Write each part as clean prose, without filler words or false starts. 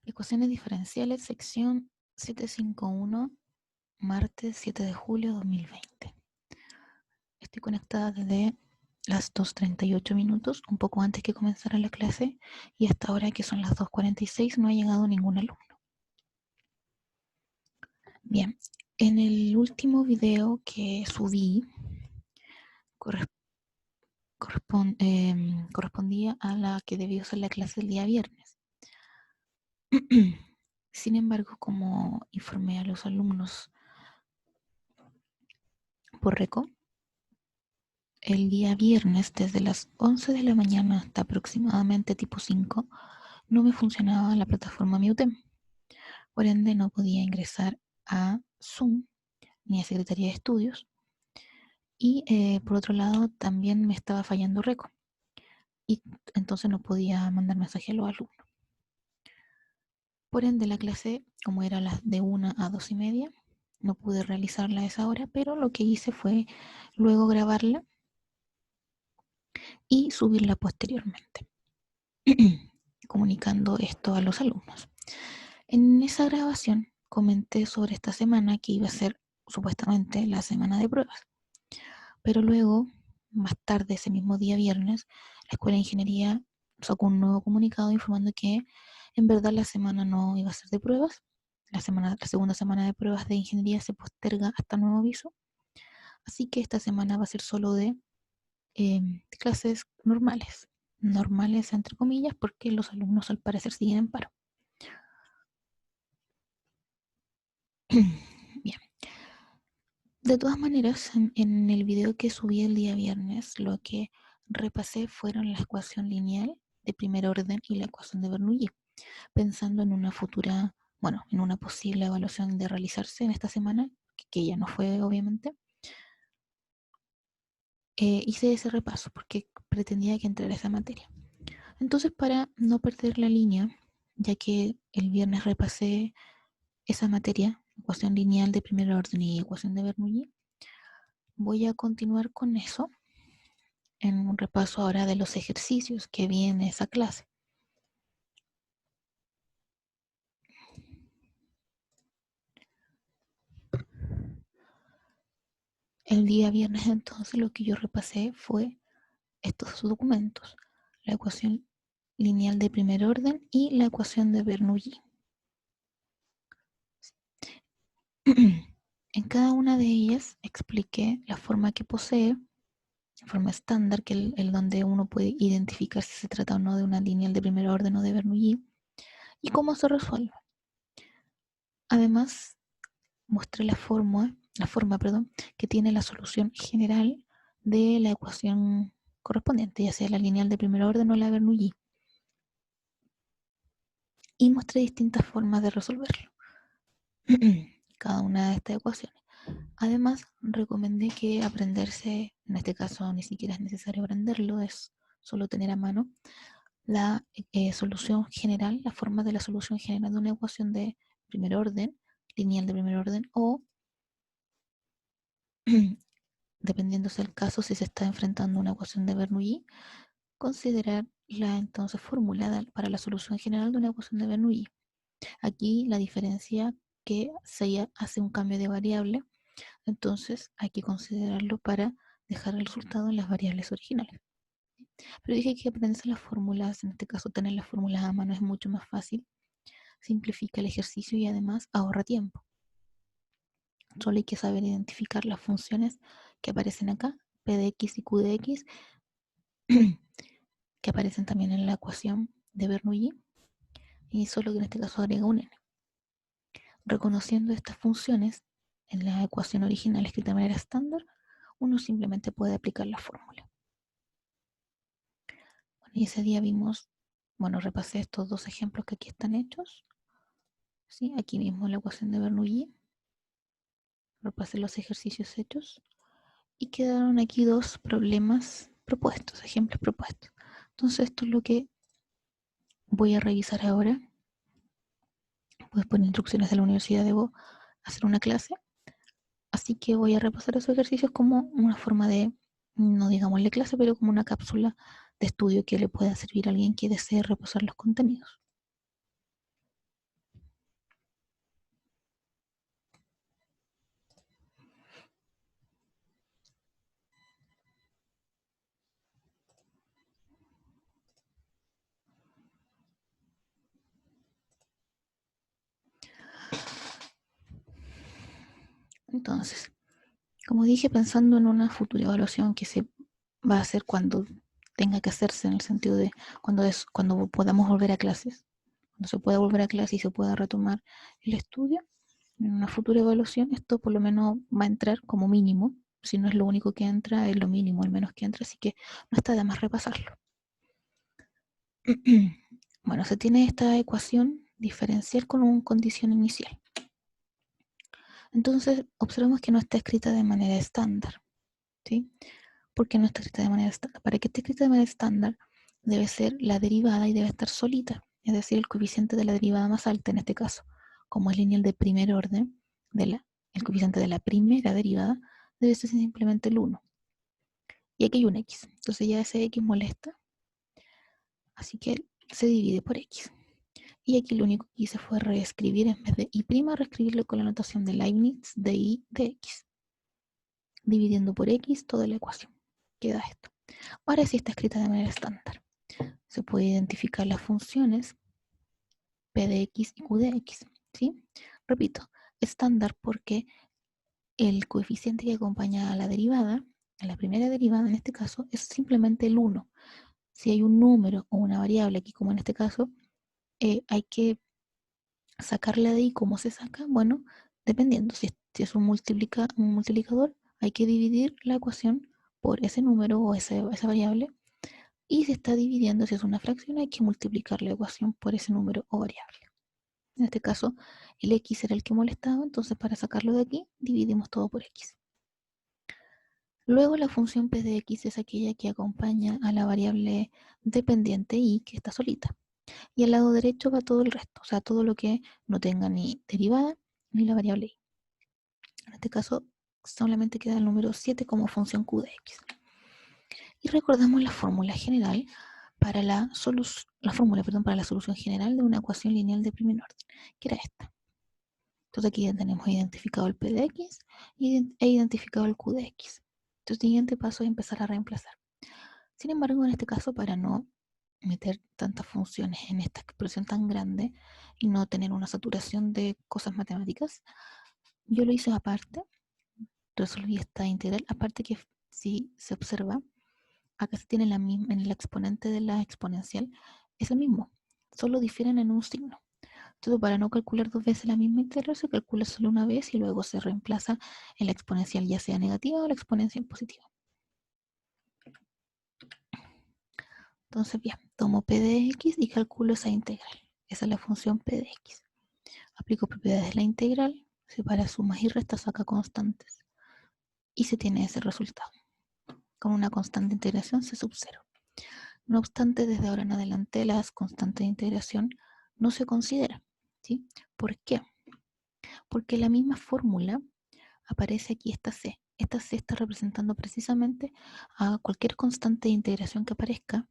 Ecuaciones diferenciales, sección 751, martes 7 de julio 2020. Estoy conectada desde las 2:38 minutos, un poco antes que comenzara la clase, y hasta ahora que son las 2:46 no ha llegado ningún alumno. Bien, en el último video que subí correspondía a la que debió ser la clase el día viernes. Sin embargo, como informé a los alumnos por RECO, el día viernes desde las 11 de la mañana hasta aproximadamente tipo 5 no me funcionaba la plataforma Mutem. Por ende no podía ingresar a Zoom ni a Secretaría de Estudios. Y por otro lado también me estaba fallando RECO. Y entonces no podía mandar mensaje a los alumnos. Por ende la clase, como era las de 1 a 2:30, no pude realizarla a esa hora, pero lo que hice fue luego grabarla y subirla posteriormente, comunicando esto a los alumnos. En esa grabación comenté sobre esta semana que iba a ser supuestamente la semana de pruebas, pero luego, más tarde ese mismo día viernes, la Escuela de Ingeniería sacó un nuevo comunicado informando que en verdad la semana no iba a ser de pruebas. La segunda semana de pruebas de ingeniería se posterga hasta nuevo aviso, así que esta semana va a ser solo de clases normales entre comillas, porque los alumnos al parecer siguen en paro. Bien. De todas maneras, en el video que subí el día viernes, lo que repasé fueron la ecuación lineal de primer orden y la ecuación de Bernoulli, pensando en una futura, bueno, en una posible evaluación de realizarse en esta semana, que ya no fue obviamente. Hice ese repaso porque pretendía que entrara esa materia. Entonces, para no perder la línea, ya que el viernes repasé esa materia, ecuación lineal de primer orden y ecuación de Bernoulli, voy a continuar con eso en un repaso ahora de los ejercicios que vi en esa clase. El día viernes entonces lo que yo repasé fue estos documentos, la ecuación lineal de primer orden y la ecuación de Bernoulli. En cada una de ellas expliqué la forma que posee, forma estándar, que es el donde uno puede identificar si se trata o no de una lineal de primer orden o de Bernoulli, y cómo se resuelve. Además, mostré la forma que tiene la solución general de la ecuación correspondiente, ya sea la lineal de primer orden o la Bernoulli. Y mostré distintas formas de resolverlo, cada una de estas ecuaciones. Además, recomendé que aprenderse, en este caso ni siquiera es necesario aprenderlo, es solo tener a mano la solución general, la forma de la solución general de una ecuación de primer orden, lineal de primer orden, o dependiendo del caso, si se está enfrentando a una ecuación de Bernoulli, considerar la entonces formulada para la solución general de una ecuación de Bernoulli. Aquí la diferencia que se hace un cambio de variable, entonces hay que considerarlo para dejar el resultado en las variables originales. Pero dije que aprenderse las fórmulas, en este caso tener las fórmulas a mano es mucho más fácil, simplifica el ejercicio y además ahorra tiempo. Solo hay que saber identificar las funciones que aparecen acá, p de x y q de x, que aparecen también en la ecuación de Bernoulli, y solo que en este caso agrega un n. Reconociendo estas funciones en la ecuación original escrita de manera estándar, uno simplemente puede aplicar la fórmula. Bueno, y ese día vimos, repasé estos dos ejemplos que aquí están hechos. ¿Sí? Aquí mismo la ecuación de Bernoulli. Repasé los ejercicios hechos. Y quedaron aquí dos problemas propuestos, ejemplos propuestos. Entonces esto es lo que voy a revisar ahora. Pues por instrucciones de la universidad debo hacer una clase. Así que voy a repasar esos ejercicios como una forma de, no digámosle clase, pero como una cápsula de estudio que le pueda servir a alguien que desee repasar los contenidos. Entonces, como dije, pensando en una futura evaluación que se va a hacer cuando tenga que hacerse, en el sentido de cuando podamos volver a clases, cuando se pueda volver a clases y se pueda retomar el estudio, en una futura evaluación esto por lo menos va a entrar como mínimo. Si no es lo único que entra, es lo mínimo al menos que entra, así que no está de más repasarlo. Bueno, se tiene esta ecuación diferencial con una condición inicial. Entonces, observemos que no está escrita de manera estándar, ¿sí? ¿Por qué no está escrita de manera estándar? Para que esté escrita de manera estándar, debe ser la derivada y debe estar solita, es decir, el coeficiente de la derivada más alta en este caso. Como es lineal de primer orden, el coeficiente de la primera derivada debe ser simplemente el 1. Y aquí hay un x, entonces ya ese x molesta, así que se divide por x. Y aquí lo único que hice fue reescribir, en vez de y', reescribirlo con la notación de Leibniz de y de x, dividiendo por x toda la ecuación. Queda esto. Ahora sí está escrita de manera estándar. Se puede identificar las funciones p de x y q de x, ¿sí? Repito, estándar porque el coeficiente que acompaña a la derivada, a la primera derivada en este caso, es simplemente el 1. Si hay un número o una variable aquí, como en este caso, hay que sacarla de ahí. ¿Cómo se saca? Bueno, dependiendo. Si es un multiplicador, hay que dividir la ecuación por ese número o esa variable. Y si está dividiendo, si es una fracción, hay que multiplicar la ecuación por ese número o variable. En este caso, el x era el que molestaba, entonces para sacarlo de aquí, dividimos todo por x. Luego la función p de x es aquella que acompaña a la variable dependiente y que está solita. Y al lado derecho va todo el resto, o sea, todo lo que no tenga ni derivada ni la variable y. En este caso, solamente queda el número 7 como función q de x. Y recordamos la fórmula general para la solución general de una ecuación lineal de primer orden, que era esta. Entonces aquí ya tenemos identificado el p de x e identificado el q de x. Entonces el siguiente paso es empezar a reemplazar. Sin embargo, en este caso, para no meter tantas funciones en esta expresión tan grande y no tener una saturación de cosas matemáticas, yo lo hice aparte, resolví esta integral, aparte que si se observa, acá se tiene en el exponente de la exponencial, es el mismo, solo difieren en un signo. Entonces, para no calcular dos veces la misma integral, se calcula solo una vez y luego se reemplaza en la exponencial, ya sea negativa o la exponencial positiva. Entonces, bien, tomo p de x y calculo esa integral. Esa es la función p de x. Aplico propiedades de la integral, separa sumas y restas, saca constantes. Y se tiene ese resultado. Con una constante de integración c sub 0. No obstante, desde ahora en adelante las constantes de integración no se consideran, ¿sí? ¿Por qué? Porque la misma fórmula aparece aquí esta c. Esta c está representando precisamente a cualquier constante de integración que aparezca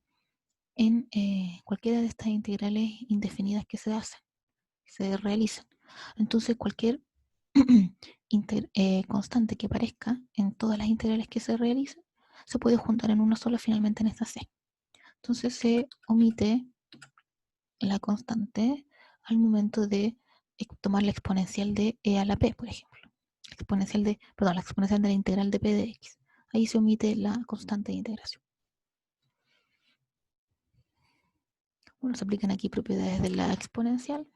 en cualquiera de estas integrales indefinidas que se hacen, que se realizan. Entonces, cualquier constante que aparezca en todas las integrales que se realizan se puede juntar en una sola finalmente en esta c. Entonces se omite la constante al momento de tomar la exponencial de e a la p, por ejemplo. La exponencial de la integral de p de x. Ahí se omite la constante de integración. Bueno, se aplican aquí propiedades de la exponencial.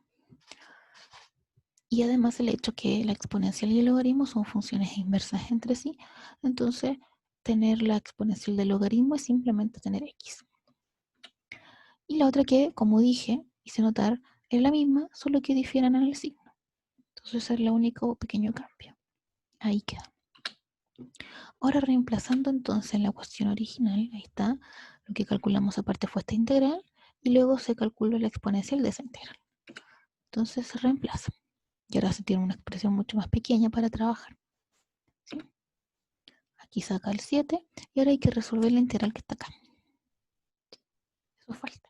Y además el hecho que la exponencial y el logaritmo son funciones inversas entre sí. Entonces, tener la exponencial del logaritmo es simplemente tener x. Y la otra que, como dije, hice notar, es la misma, solo que difieren en el signo. Entonces, ese es el único pequeño cambio. Ahí queda. Ahora reemplazando entonces en la ecuación original, ahí está, lo que calculamos aparte fue esta integral, y luego se calculó la exponencial de esa integral. Entonces se reemplaza. Y ahora se tiene una expresión mucho más pequeña para trabajar. ¿Sí? Aquí saca el 7, y ahora hay que resolver la integral que está acá. Eso falta.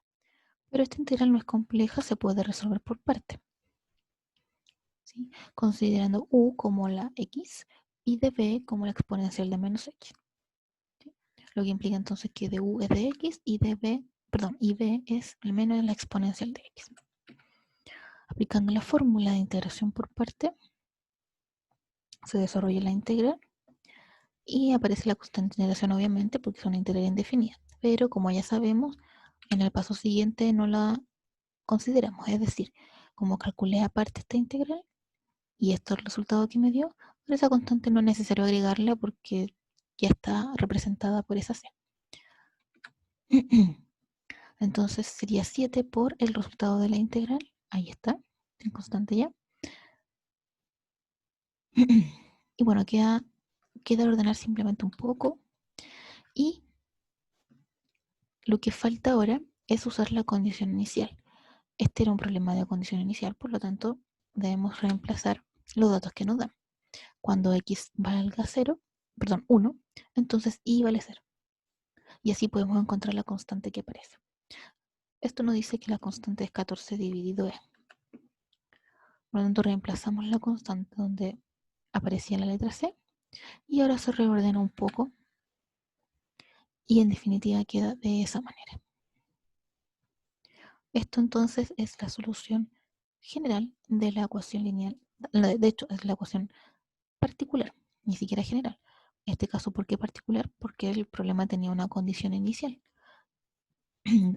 Pero esta integral no es compleja, se puede resolver por parte. ¿Sí? Considerando u como la x y de b como la exponencial de menos x. ¿Sí? Lo que implica entonces que de u es de x y de b, y b es al menos la exponencial de x. Aplicando la fórmula de integración por parte, se desarrolla la integral y aparece la constante de integración, obviamente, porque es una integral indefinida. Pero como ya sabemos, en el paso siguiente no la consideramos. Es decir, como calculé aparte esta integral y esto es el resultado que me dio, pero esa constante no es necesario agregarla porque ya está representada por esa c. Entonces sería 7 por el resultado de la integral. Ahí está, en constante ya. Y bueno, queda ordenar simplemente un poco. Y lo que falta ahora es usar la condición inicial. Este era un problema de condición inicial, por lo tanto, debemos reemplazar los datos que nos dan. Cuando x valga 1, entonces y vale 0. Y así podemos encontrar la constante que aparece. Esto nos dice que la constante es 14 dividido e. Por lo tanto, reemplazamos la constante donde aparecía la letra c y ahora se reordena un poco y en definitiva queda de esa manera. Esto entonces es la solución general de la ecuación lineal. De hecho, es la ecuación particular, ni siquiera general. En este caso, ¿por qué particular? Porque el problema tenía una condición inicial.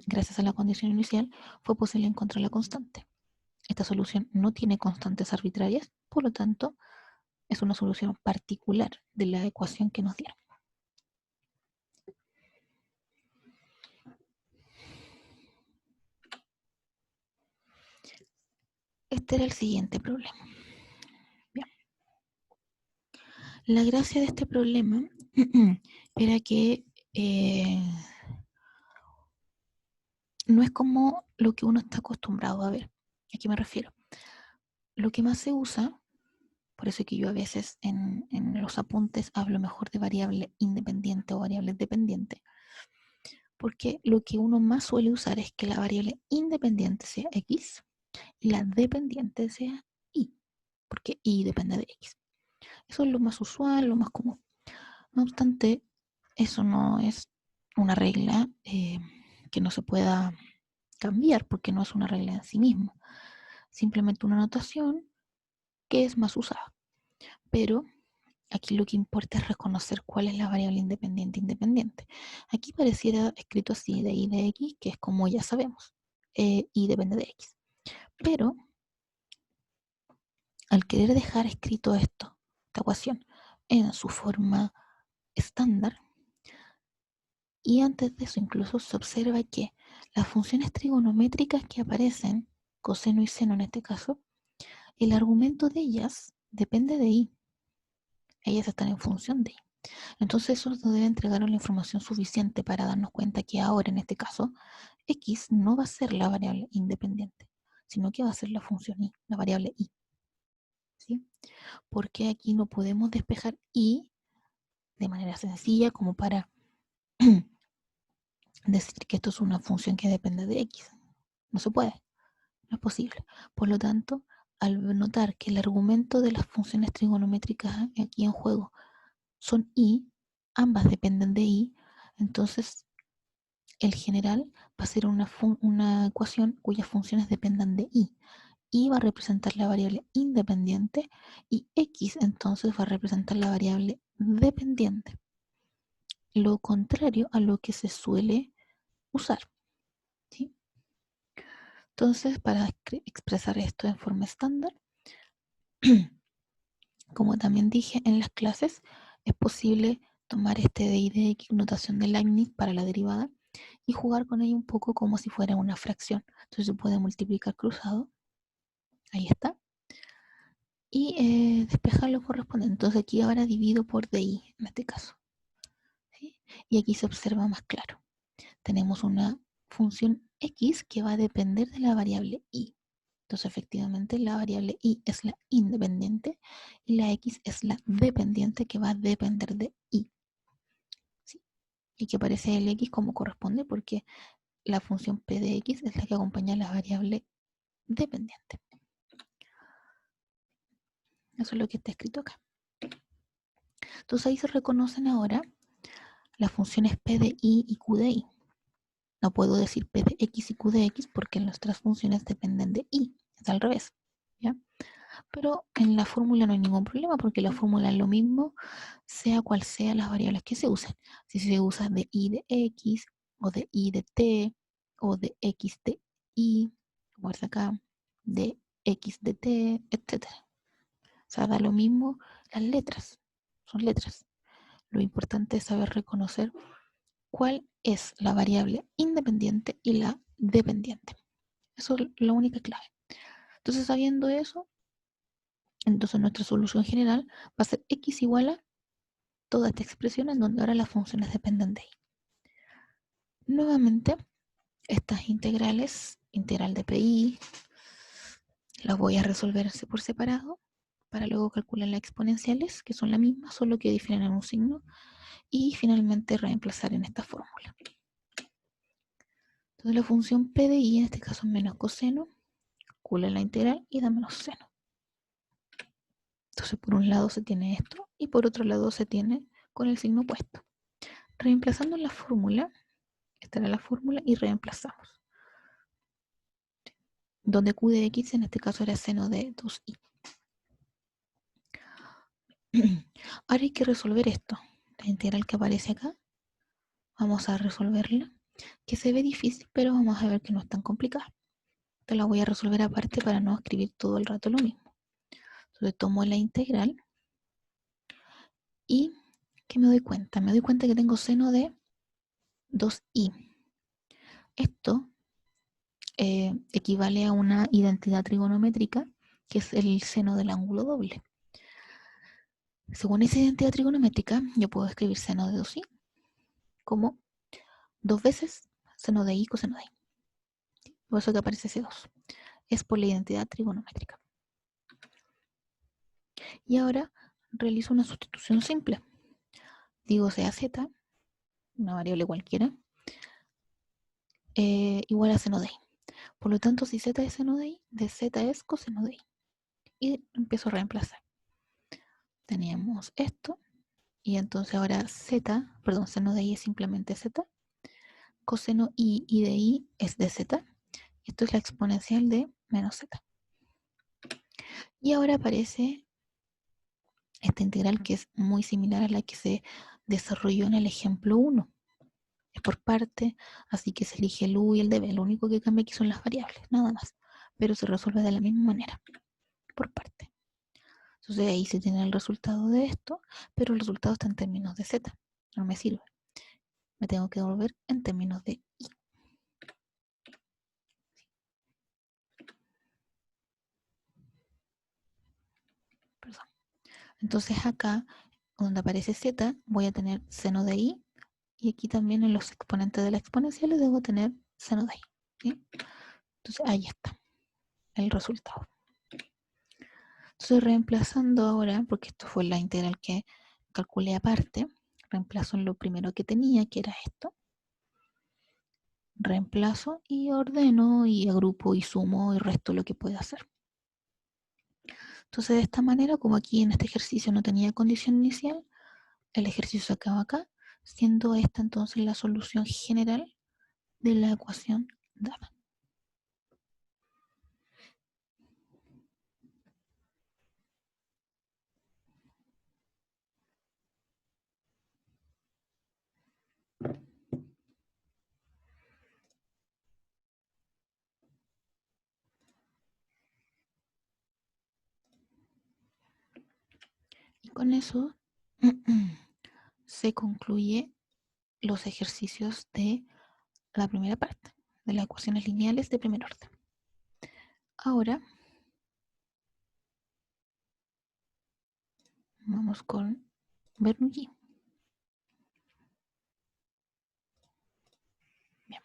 Gracias a la condición inicial fue posible encontrar la constante. Esta solución no tiene constantes arbitrarias, por lo tanto, es una solución particular de la ecuación que nos dieron. Este era el siguiente problema. Bien. La gracia de este problema era que no es como lo que uno está acostumbrado a ver. ¿A qué me refiero? Lo que más se usa, por eso es que yo a veces en los apuntes hablo mejor de variable independiente o variable dependiente, porque lo que uno más suele usar es que la variable independiente sea x y la dependiente sea y, porque y depende de x. Eso es lo más usual, lo más común. No obstante, eso no es una regla que no se pueda cambiar, porque no es una regla en sí misma. Simplemente una notación que es más usada. Pero aquí lo que importa es reconocer cuál es la variable independiente. Aquí pareciera escrito así de y de x, que es como ya sabemos, y depende de x. Pero al querer dejar escrito esta ecuación, en su forma estándar, y antes de eso incluso se observa que las funciones trigonométricas que aparecen, coseno y seno en este caso, el argumento de ellas depende de y. Ellas están en función de y. Entonces eso nos debe entregar la información suficiente para darnos cuenta que ahora, en este caso, x no va a ser la variable independiente, sino que va a ser la función y, la variable y. ¿Sí? Porque aquí no podemos despejar y de manera sencilla como para decir que esto es una función que depende de x. No se puede, no es posible. Por lo tanto, al notar que el argumento de las funciones trigonométricas aquí en juego son y, ambas dependen de y, entonces el general va a ser una ecuación cuyas funciones dependan de y. Y va a representar la variable independiente y x entonces va a representar la variable dependiente. Lo contrario a lo que se suele usar. ¿Sí? Entonces, para expresar esto en forma estándar, como también dije en las clases, es posible tomar este de y de x, notación de Leibniz para la derivada, y jugar con ella un poco como si fuera una fracción. Entonces se puede multiplicar cruzado, ahí está, y despejar lo correspondiente. Entonces aquí ahora divido por DI en este caso. ¿Sí? Y aquí se observa más claro. Tenemos una función x que va a depender de la variable y. Entonces efectivamente la variable y es la independiente y la x es la dependiente que va a depender de y. ¿Sí? Y que aparece el x como corresponde porque la función p de x es la que acompaña a la variable dependiente. Eso es lo que está escrito acá. Entonces ahí se reconocen ahora las funciones p de i y q de i. No puedo decir p de x y q de x porque nuestras funciones dependen de i. Es al revés. ¿Ya? pero en la fórmula no hay ningún problema porque la fórmula es lo mismo, sea cual sea las variables que se usen. Si se usa de y de x, o de y de t, o de x de y, como es acá, de x de t, etc. O sea, da lo mismo las letras, son letras. Lo importante es saber reconocer cuál es la variable independiente y la dependiente. Eso es la única clave. Entonces, sabiendo eso, entonces nuestra solución general va a ser x igual a toda esta expresión en donde ahora las funciones dependen de y. Nuevamente, estas integrales, integral de pi, las voy a resolver por separado para luego calcular las exponenciales, que son las mismas, solo que difieren en un signo, y finalmente reemplazar en esta fórmula. Entonces la función p de i, en este caso es menos coseno, calcula la integral y da menos seno. Entonces por un lado se tiene esto y por otro lado se tiene con el signo opuesto. Reemplazando la fórmula, esta era la fórmula y reemplazamos. Donde q de x en este caso era seno de 2i. Ahora hay que resolver esto. La integral que aparece acá, vamos a resolverla, que se ve difícil, pero vamos a ver que no es tan complicada. Te la voy a resolver aparte para no escribir todo el rato lo mismo. Entonces tomo la integral y ¿qué me doy cuenta? Me doy cuenta que tengo seno de 2i. Esto equivale a una identidad trigonométrica, que es el seno del ángulo doble. Según esa identidad trigonométrica, yo puedo escribir seno de 2i como 2 veces seno de i coseno de i. Por eso que aparece ese 2. Es por la identidad trigonométrica. Y ahora realizo una sustitución simple. Digo sea z, una variable cualquiera, igual a seno de i. Por lo tanto, si z es seno de i, de z es coseno de i. Y empiezo a reemplazar. Teníamos esto, y entonces ahora seno de i es simplemente z, coseno i de i es de z, y esto es la exponencial de menos z. Y ahora aparece esta integral que es muy similar a la que se desarrolló en el ejemplo 1. Es por parte, así que se elige el u y el db. Lo único que cambia aquí son las variables, nada más. Pero se resuelve de la misma manera, por parte. Entonces ahí se tiene el resultado de esto, pero el resultado está en términos de z. No me sirve. Me tengo que devolver en términos de i. Perdón. Entonces acá, donde aparece z, voy a tener seno de i, y aquí también en los exponentes de la exponencial debo tener seno de i. ¿Sí? Entonces ahí está el resultado. Entonces reemplazando ahora, porque esto fue la integral que calculé aparte, reemplazo en lo primero que tenía, que era esto. Reemplazo y ordeno y agrupo y sumo y resto lo que pueda hacer. Entonces de esta manera, como aquí en este ejercicio no tenía condición inicial, el ejercicio se acaba acá, siendo esta entonces la solución general de la ecuación dada. Y con eso se concluye los ejercicios de la primera parte, de las ecuaciones lineales de primer orden. Ahora vamos con Bernoulli. Bien.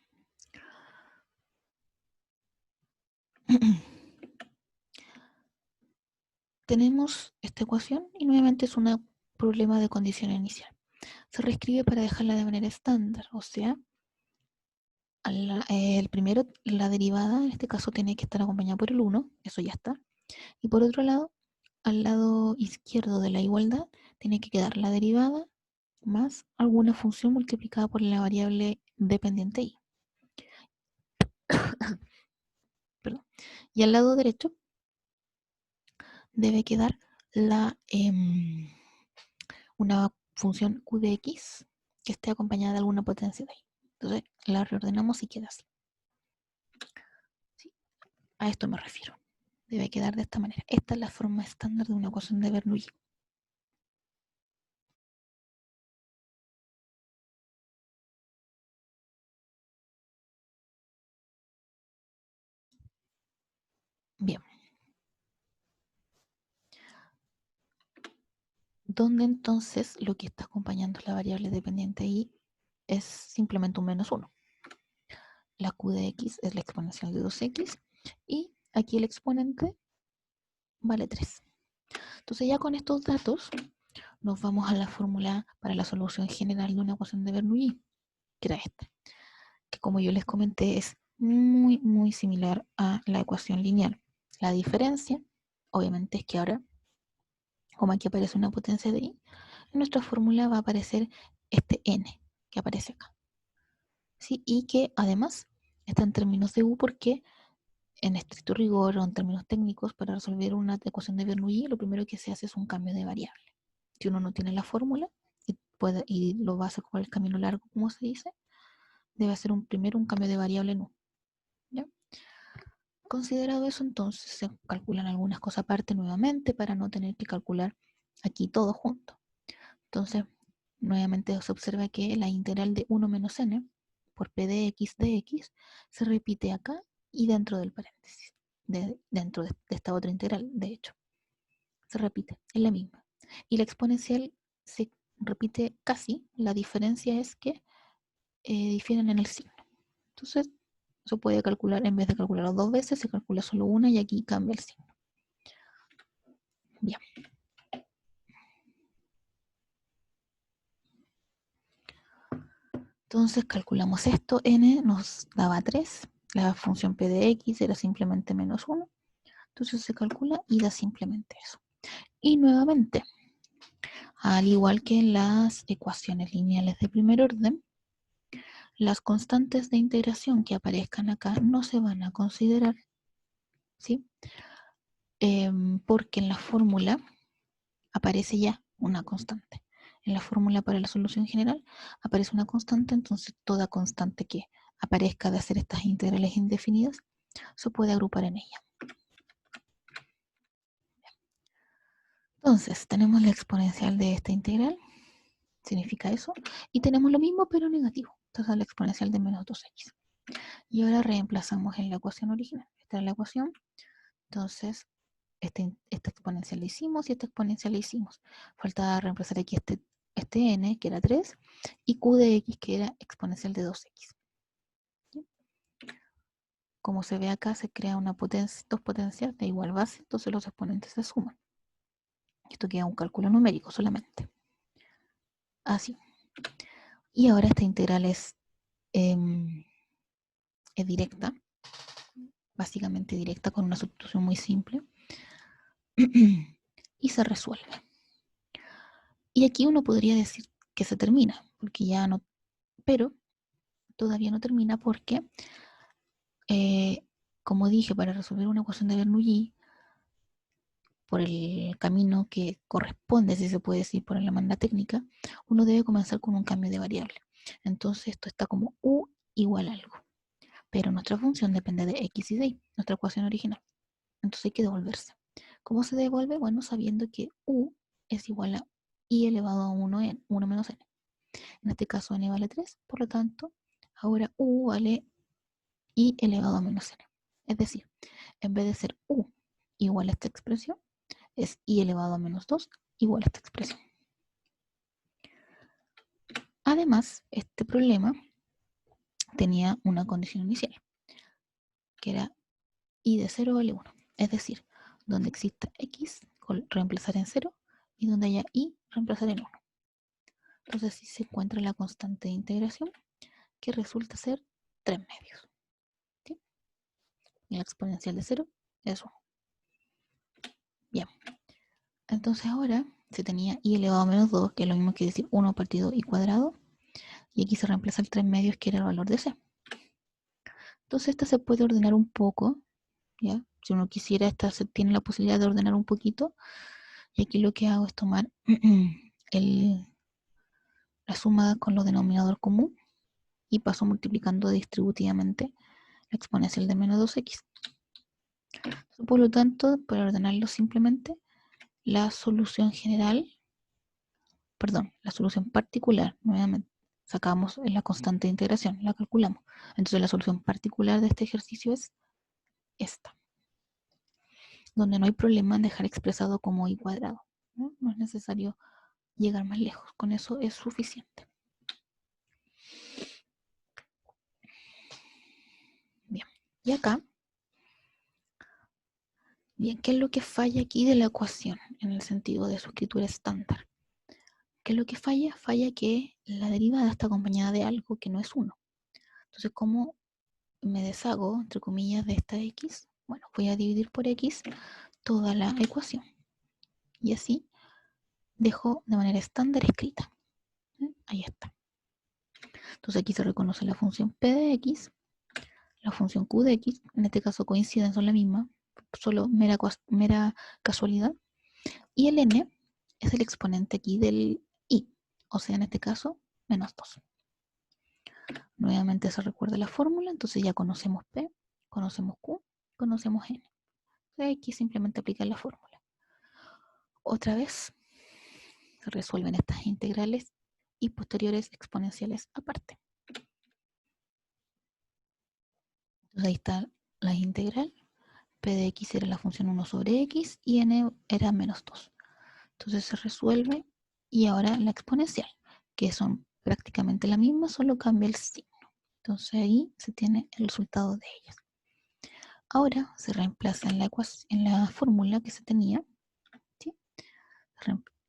Tenemos esta ecuación y nuevamente es un problema de condición inicial. Se reescribe para dejarla de manera estándar, o sea, el primero, la derivada, en este caso tiene que estar acompañada por el 1, eso ya está. Y por otro lado, al lado izquierdo de la igualdad, tiene que quedar la derivada más alguna función multiplicada por la variable dependiente y. Perdón. Y al lado derecho debe quedar una función q de x que esté acompañada de alguna potencia de y. Entonces la reordenamos y queda así. ¿Sí? A esto me refiero. Debe quedar de esta manera. Esta es la forma estándar de una ecuación de Bernoulli. Bien. Donde entonces lo que está acompañando la variable dependiente y es simplemente un menos 1. La q de x es la exponencial de 2x y aquí el exponente vale 3. Entonces ya con estos datos nos vamos a la fórmula para la solución general de una ecuación de Bernoulli, que era esta, que como yo les comenté es muy similar a la ecuación lineal. La diferencia, obviamente, es que ahora, como aquí aparece una potencia de y, en nuestra fórmula va a aparecer este n que aparece acá. ¿Sí? Y que además está en términos de u porque en estricto rigor o en términos técnicos para resolver una ecuación de Bernoulli lo primero que se hace es un cambio de variable. Si uno no tiene la fórmula y lo va a hacer por el camino largo, como se dice, debe hacer primero un cambio de variable en u. ¿Ya? Considerado eso, entonces se calculan algunas cosas aparte nuevamente para no tener que calcular aquí todo junto. Entonces, nuevamente se observa que la integral de 1 menos n por p de x se repite acá y dentro del paréntesis, dentro de esta otra integral, de hecho. Se repite, es la misma. Y la exponencial se repite casi, la diferencia es que difieren en el signo. Entonces, se puede calcular, en vez de calcularlo dos veces, se calcula solo una y aquí cambia el signo. Bien. Entonces calculamos esto, n nos daba 3, la función p de x era simplemente menos 1, entonces se calcula y da simplemente eso. Y nuevamente, al igual que en las ecuaciones lineales de primer orden, las constantes de integración que aparezcan acá no se van a considerar, ¿sí? Porque en la fórmula aparece ya una constante. En la fórmula para la solución general aparece una constante, entonces toda constante que aparezca de hacer estas integrales indefinidas se puede agrupar en ella. Entonces, tenemos la exponencial de esta integral, significa eso, y tenemos lo mismo pero negativo, entonces la exponencial de menos 2x. Y ahora reemplazamos en la ecuación original. Esta es la ecuación, entonces esta exponencial la hicimos y esta exponencial la hicimos. Faltaba reemplazar aquí este n, que era 3, y q de x, que era exponencial de 2x. Como se ve acá, se crea dos potencias de igual base, entonces los exponentes se suman. Esto queda un cálculo numérico solamente. Así. Y ahora esta integral es directa, básicamente directa, con una sustitución muy simple. Y se resuelve. Y aquí uno podría decir que se termina, porque ya no, pero todavía no termina porque, como dije, para resolver una ecuación de Bernoulli, por el camino que corresponde, si se puede decir, por la manda técnica, uno debe comenzar con un cambio de variable. Entonces esto está como u igual a algo. Pero nuestra función depende de x y de y, nuestra ecuación original. Entonces hay que devolverse. ¿Cómo se devuelve? Bueno, sabiendo que u es igual a i elevado a 1 menos n. En este caso n vale 3, por lo tanto, ahora u vale i elevado a menos n. Es decir, en vez de ser u igual a esta expresión, es i elevado a menos 2 igual a esta expresión. Además, este problema tenía una condición inicial, que era i de 0 vale 1. Es decir, donde exista x, reemplazar en 0, y donde haya i, reemplazar en 1. Entonces así se encuentra la constante de integración, que resulta ser 3 medios. ¿Sí? Y la exponencial de 0 es 1. Bien. Entonces ahora se tenía i elevado a menos 2, que es lo mismo que decir 1 partido i cuadrado, y aquí se reemplaza el 3 medios, que era el valor de c. Entonces esta se puede ordenar un poco, ¿ya? Si uno quisiera, se tiene la posibilidad de ordenar un poquito. Y aquí lo que hago es tomar el, la suma con lo denominador común y paso multiplicando distributivamente la exponencial de menos 2x. Por lo tanto, para ordenarlo simplemente, la solución general, perdón, la solución particular, nuevamente, sacamos la constante de integración, la calculamos. Entonces la solución particular de este ejercicio es esta, donde no hay problema en dejar expresado como y cuadrado. No es necesario llegar más lejos, con eso es suficiente. Bien, y acá, bien, ¿qué es lo que falla aquí de la ecuación en el sentido de su escritura estándar? ¿Qué es lo que falla? Falla que la derivada está acompañada de algo que no es 1. Entonces, ¿cómo me deshago, entre comillas, de esta x? Bueno, voy a dividir por x toda la ecuación. Y así dejo de manera estándar escrita. Ahí está. Entonces aquí se reconoce la función p de x, la función q de x, en este caso coinciden, son la misma, solo mera casualidad. Y el n es el exponente aquí del i, o sea, en este caso, menos 2. Nuevamente se recuerda la fórmula, entonces ya conocemos p, conocemos q, conocemos n. Entonces aquí simplemente aplicar la fórmula. Otra vez se resuelven estas integrales y posteriores exponenciales aparte. Entonces ahí está la integral. P de x era la función 1 sobre x y n era menos 2. Entonces se resuelve y ahora la exponencial, que son prácticamente la misma, solo cambia el signo. Entonces ahí se tiene el resultado de ellas. Ahora se reemplaza en la fórmula que se tenía, ¿sí?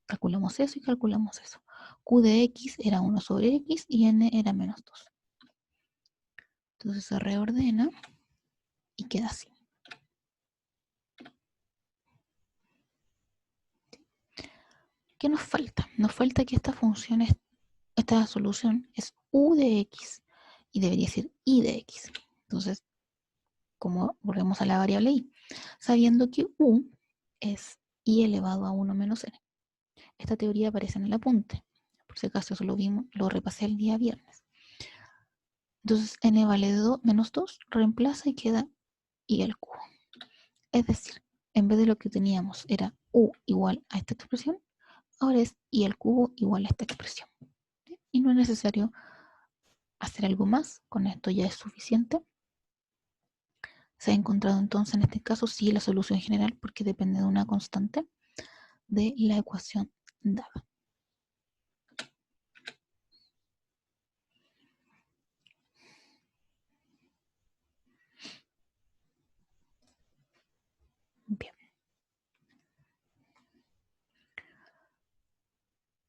Calculamos eso y calculamos eso. Q de x era 1 sobre x y n era menos 2. Entonces se reordena y queda así. ¿Qué nos falta? Nos falta que esta solución es u de x y debería ser y de x. Entonces, como volvemos a la variable y, sabiendo que u es y elevado a 1 menos n. Esta teoría aparece en el apunte. Por si acaso eso lo repasé el día viernes. Entonces, n vale menos 2, reemplaza y queda y al cubo. Es decir, en vez de lo que teníamos era u igual a esta expresión, ahora es y al cubo igual a esta expresión. ¿Sí? Y no es necesario hacer algo más, con esto ya es suficiente. Se ha encontrado entonces en este caso sí la solución general porque depende de una constante de la ecuación dada. Bien.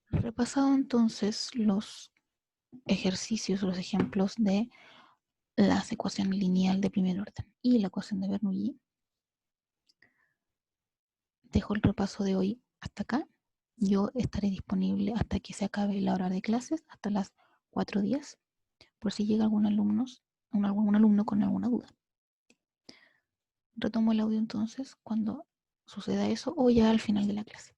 Repasado entonces los ejercicios, los ejemplos de las ecuaciones lineal de primer orden y la ecuación de Bernoulli, dejo el repaso de hoy hasta acá. Yo estaré disponible hasta que se acabe la hora de clases, hasta las 4:10, por si llega algún alumno con alguna duda. Retomo el audio entonces cuando suceda eso o ya al final de la clase.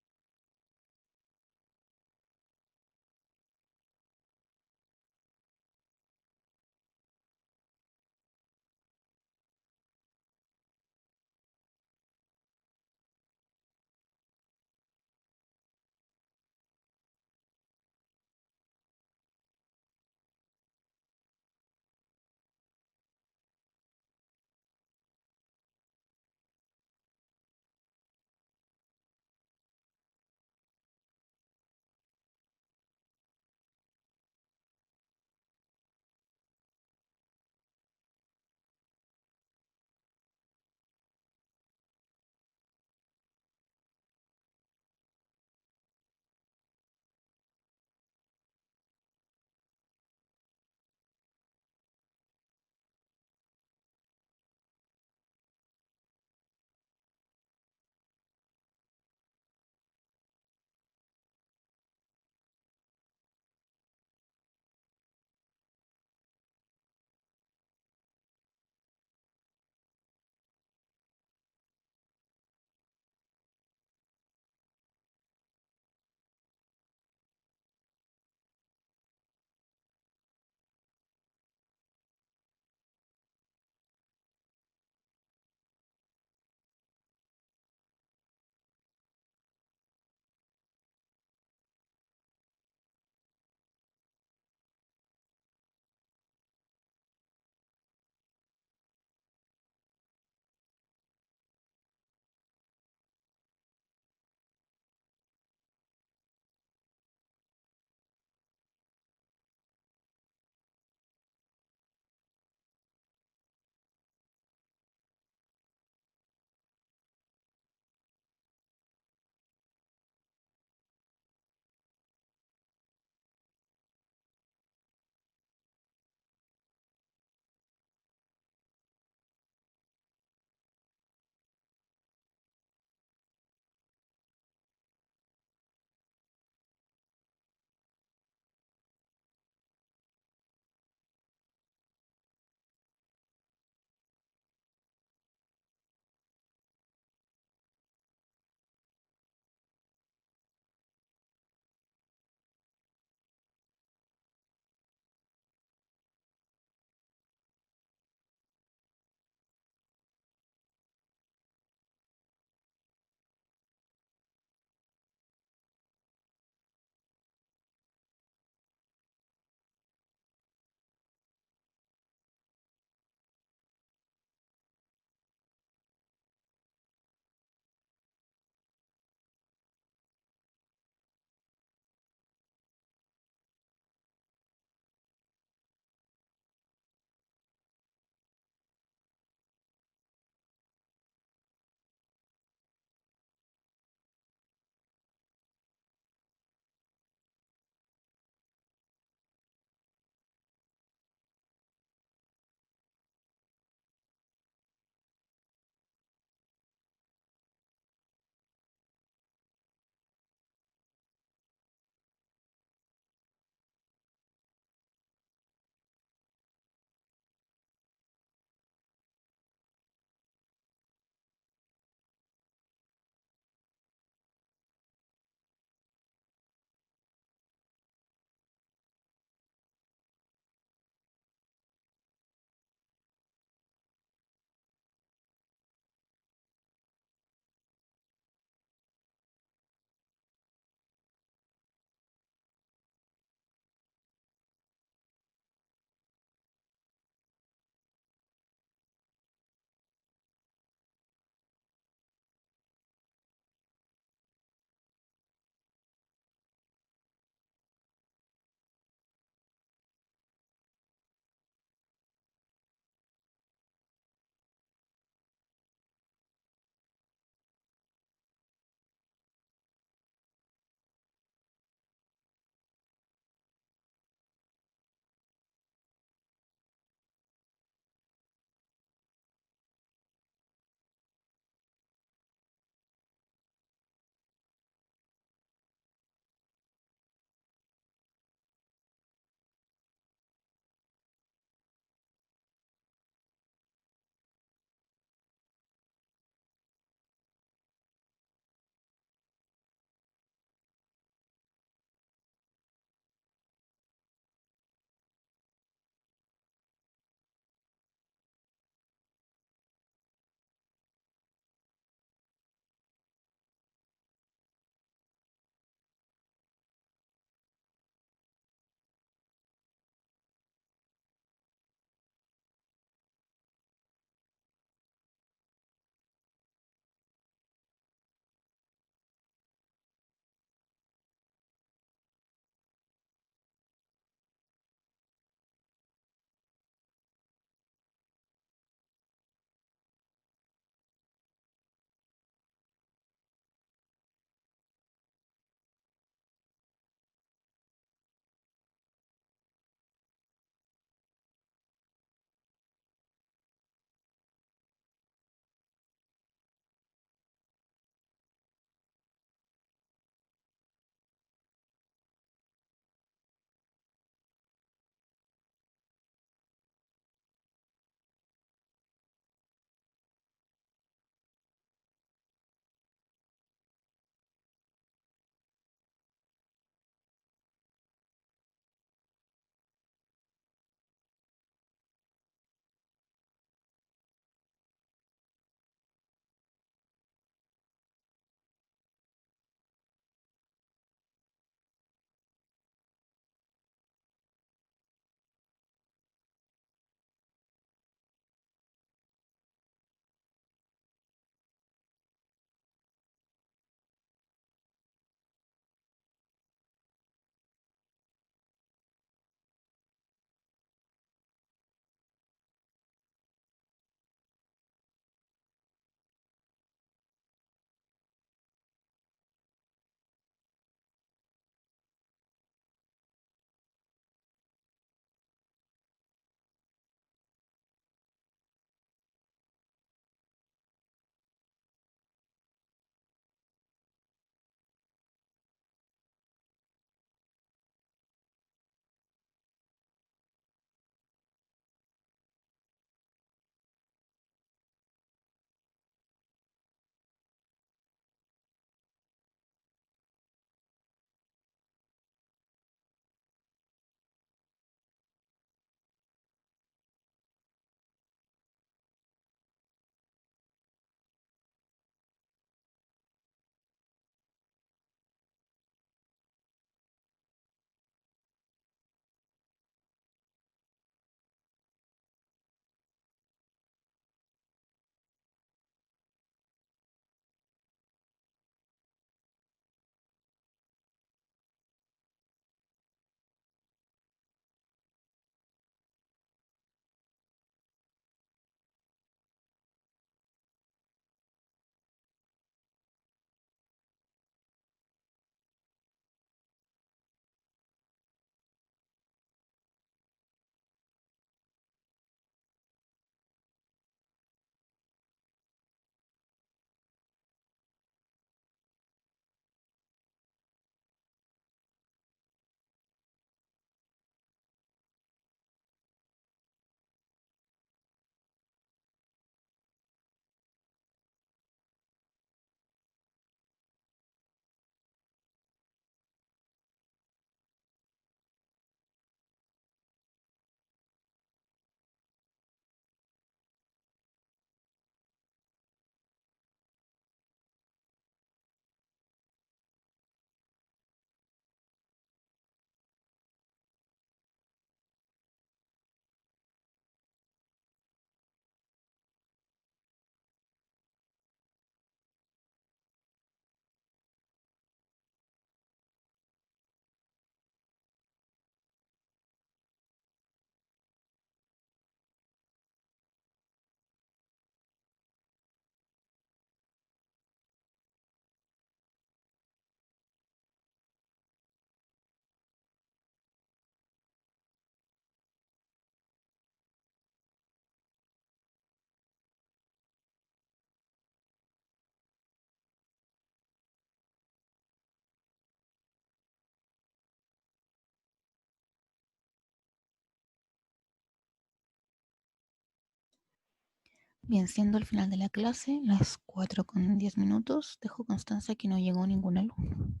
Bien, siendo el final de la clase, las 4:10, dejo constancia que no llegó ningún alumno.